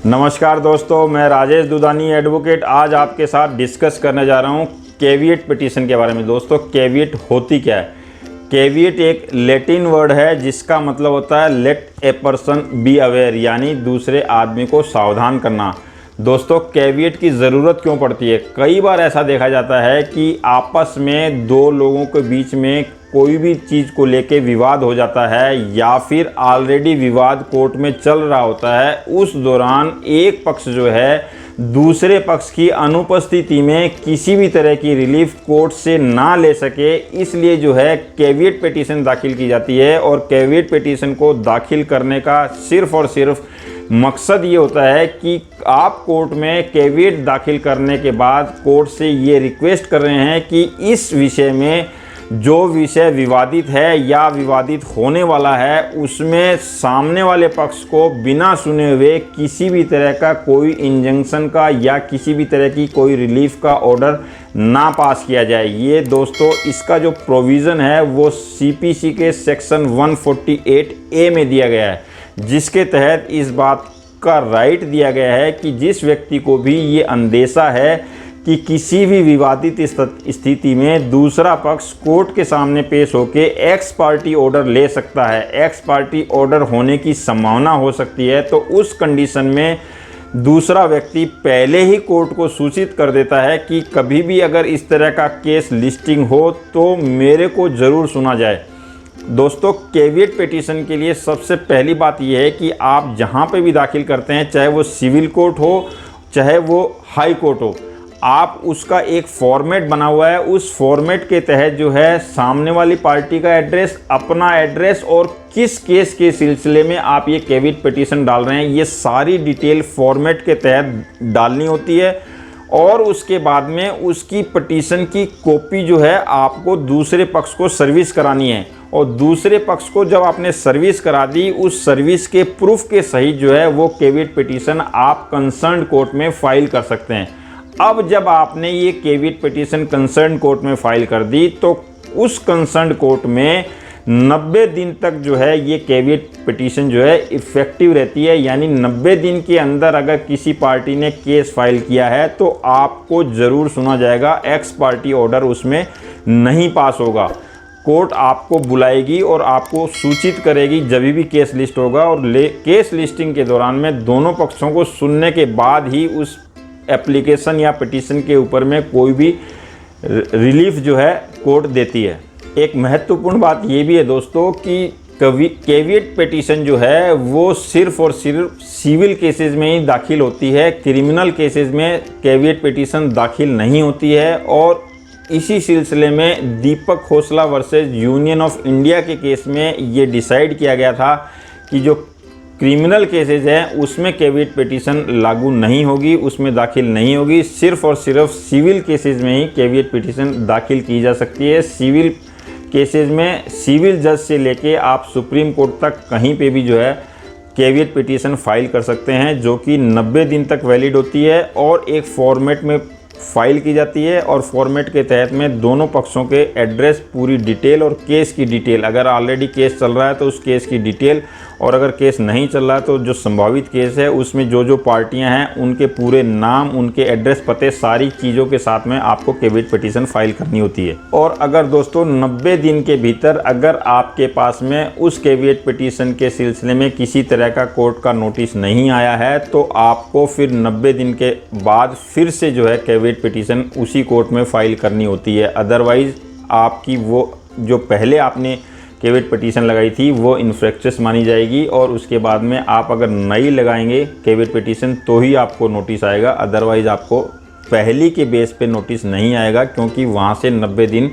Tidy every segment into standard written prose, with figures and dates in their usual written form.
नमस्कार दोस्तों, मैं राजेश दुधानी एडवोकेट आज आपके साथ डिस्कस करने जा रहा हूं कैविएट पिटीशन के बारे में। दोस्तों, कैविएट होती क्या है? कैविएट एक लैटिन वर्ड है जिसका मतलब होता है let a person be aware, यानी दूसरे आदमी को सावधान करना। दोस्तों, कैविएट की ज़रूरत क्यों पड़ती है? कई बार ऐसा देखा जाता है कि आपस में दो लोगों के बीच में कोई भी चीज़ को लेके विवाद हो जाता है या फिर ऑलरेडी विवाद कोर्ट में चल रहा होता है। उस दौरान एक पक्ष जो है दूसरे पक्ष की अनुपस्थिति में किसी भी तरह की रिलीफ कोर्ट से ना ले सके, इसलिए जो है कैविएट पिटीशन दाखिल की जाती है। और कैविएट पिटीशन को दाखिल करने का सिर्फ और सिर्फ मकसद ये होता है कि आप कोर्ट में कैविएट दाखिल करने के बाद कोर्ट से ये रिक्वेस्ट कर रहे हैं कि इस विषय में जो विषय विवादित है या विवादित होने वाला है उसमें सामने वाले पक्ष को बिना सुने हुए किसी भी तरह का कोई इंजंक्शन का या किसी भी तरह की कोई रिलीफ का ऑर्डर ना पास किया जाए। ये दोस्तों इसका जो प्रोविज़न है वो सीपीसी के सेक्शन 148A में दिया गया है, जिसके तहत इस बात का राइट दिया गया है कि जिस व्यक्ति को भी ये अंदेशा है कि किसी भी विवादित स्थिति में दूसरा पक्ष कोर्ट के सामने पेश होकर एक्स पार्टी ऑर्डर ले सकता है, एक्स पार्टी ऑर्डर होने की संभावना हो सकती है, तो उस कंडीशन में दूसरा व्यक्ति पहले ही कोर्ट को सूचित कर देता है कि कभी भी अगर इस तरह का केस लिस्टिंग हो तो मेरे को ज़रूर सुना जाए। दोस्तों, कैविएट पिटीशन के लिए सबसे पहली बात यह है कि आप जहां पे भी दाखिल करते हैं, चाहे वो सिविल कोर्ट हो चाहे वो हाई कोर्ट हो, आप उसका एक फॉर्मेट बना हुआ है। उस फॉर्मेट के तहत जो है सामने वाली पार्टी का एड्रेस, अपना एड्रेस और किस केस के सिलसिले में आप ये कैविएट पिटीशन डाल रहे हैं, ये सारी डिटेल फॉर्मेट के तहत डालनी होती है। और उसके बाद में उसकी पिटीशन की कॉपी जो है आपको दूसरे पक्ष को सर्विस करानी है। और दूसरे पक्ष को जब आपने सर्विस करा दी, उस सर्विस के प्रूफ के सहित जो है वो कैविएट पिटीशन आप कंसर्न कोर्ट में फाइल कर सकते हैं। अब जब आपने ये कैविएट पिटीशन कंसर्न कोर्ट में फाइल कर दी तो उस कंसर्न कोर्ट में 90 दिन तक जो है ये कैविएट पिटीशन जो है इफ़ेक्टिव रहती है। यानी 90 दिन के अंदर अगर किसी पार्टी ने केस फाइल किया है तो आपको ज़रूर सुना जाएगा, एक्स पार्टी ऑर्डर उसमें नहीं पास होगा। कोर्ट आपको बुलाएगी और आपको सूचित करेगी जब भी केस लिस्ट होगा। और केस लिस्टिंग के दौरान में दोनों पक्षों को सुनने के बाद ही उस एप्लीकेशन या पिटीशन के ऊपर में कोई भी रिलीफ जो है कोर्ट देती है। एक महत्वपूर्ण बात ये भी है दोस्तों कि कैविएट पिटीशन जो है वो सिर्फ और सिर्फ सिविल केसेस में ही दाखिल होती है, क्रिमिनल केसेस में कैविएट पिटीशन दाखिल नहीं होती है। और इसी सिलसिले में Deepak Khosla versus Union of India के केस में ये डिसाइड किया गया था कि जो क्रिमिनल केसेस हैं उसमें कैविएट पिटीशन लागू नहीं होगी, उसमें दाखिल नहीं होगी। सिर्फ और सिर्फ सिविल केसेस में ही कैविएट पिटीशन दाखिल की जा सकती है। सिविल केसेस में सिविल जज से लेके आप सुप्रीम कोर्ट तक कहीं पे भी जो है कैविएट पिटीशन फाइल कर सकते हैं, जो कि 90 दिन तक वैलिड होती है और एक फॉर्मेट में फाइल की जाती है। और फॉर्मेट के तहत में दोनों पक्षों के एड्रेस, पूरी डिटेल और केस की डिटेल, अगर ऑलरेडी केस चल रहा है तो उस केस की डिटेल, और अगर केस नहीं चल रहा है तो जो संभावित केस है उसमें जो जो पार्टियां हैं उनके पूरे नाम, उनके एड्रेस, पते, सारी चीज़ों के साथ में आपको कैविएट पिटीशन फाइल करनी होती है। और अगर दोस्तों 90 दिन के भीतर अगर आपके पास में उस कैविएट पिटीशन के सिलसिले में किसी तरह का कोर्ट का नोटिस नहीं आया है तो आपको फिर 90 दिन के बाद फिर से जो है कैविएट पिटीशन उसी कोर्ट में फाइल करनी होती है। अदरवाइज़ आपकी वो जो पहले आपने कैविएट पिटीशन लगाई थी वो इन्फ्रेक्शस मानी जाएगी और उसके बाद में आप अगर नई लगाएंगे कैविएट पिटीशन तो ही आपको नोटिस आएगा। अदरवाइज़ आपको पहली के बेस पे नोटिस नहीं आएगा, क्योंकि वहाँ से 90 दिन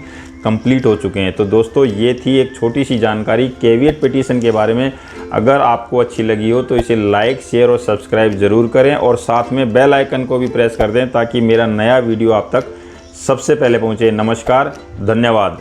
कंप्लीट हो चुके हैं। तो दोस्तों, ये थी एक छोटी सी जानकारी कैविएट पिटीशन के बारे में। अगर आपको अच्छी लगी हो तो इसे लाइक, शेयर और सब्सक्राइब ज़रूर करें और साथ में बेल आइकन को भी प्रेस कर दें ताकि मेरा नया वीडियो आप तक सबसे पहले पहुँचे। नमस्कार, धन्यवाद।